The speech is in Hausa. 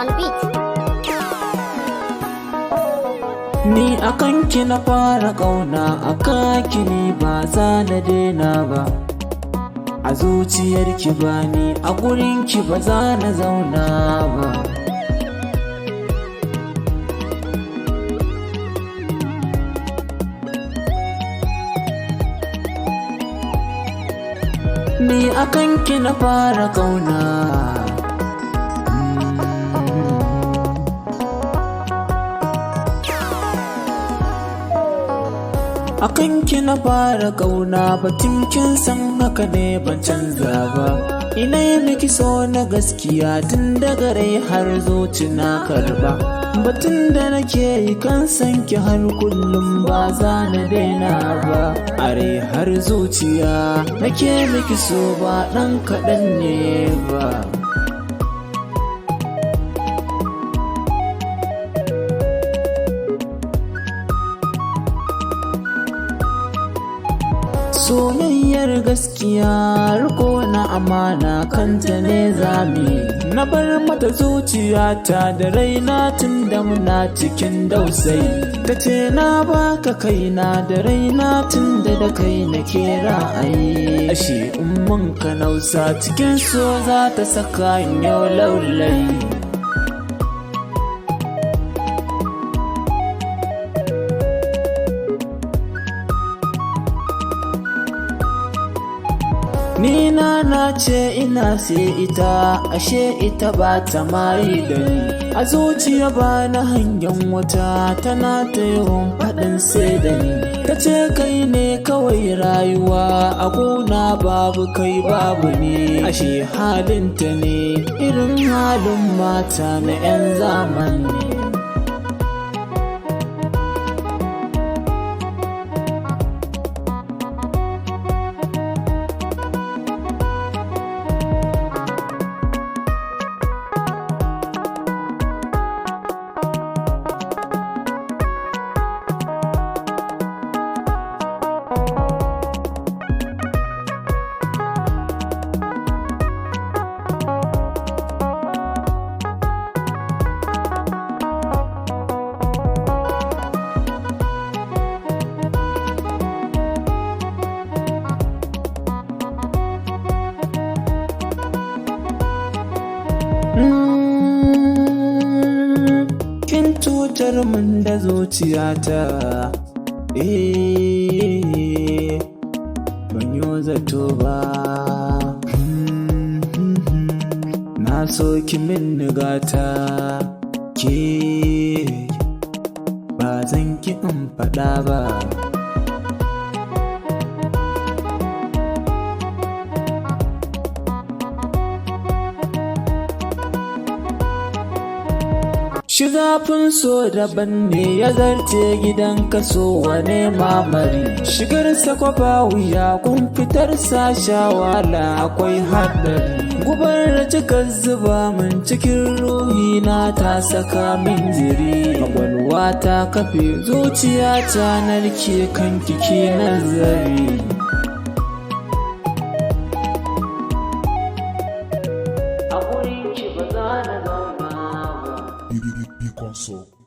on beat. Ni akan ki na fara ƙauna, akan ki ni ba za na daina ba. A zuciyarki ba ni, a gurinki ba za na zauna ba. Ni akan ki na fara ƙauna. Akan ki na fara ƙauna, batun kin san haka ne ban canza ba. Ina yi miki so na gaskiya tun daga rai har zuci na karba. Batun da nake yi kan san ki har kullum ba za na daina ba. Are har zuciya nake miki so ba ɗan kaɗan ne ba. Soyayyar gaskiya riko na amana kanta ne zami. Na bar mata zuciyata da raina tun da muna cikin dausayi. Ta ce na baka kaina da raina tun da kai nake ra'ayi. Ashe umman ka nausa cikin so za ta saka yau laulayi. Ni na ce ina sai ita, ashe ita ba ta mari da ni. A zuciya ba na hangen wata tana ta yawan faɗin sai da ni. Ta ce kai ne kawai rayuwa, a gona babu kai babu ne. Ashe halinta ne irin halin mata na 'yan zamani. Kin cutar min da zuciyata, ban yi zato ba. Na so ki min nigata, ke ba zan ki in faɗa ba. Shigafin so daban ne ya zarce gidan kaso wane mamari. Shigar sakwafa wuya kun fitar sa shawala akwai haɗari. Gubar da cika zuba min cikin ruhi na ta saka min jiri. Kwakwalwa ta kafe zuciya ta narke kan kiki nazari. A gurin ki ba za na zauna ba. Console.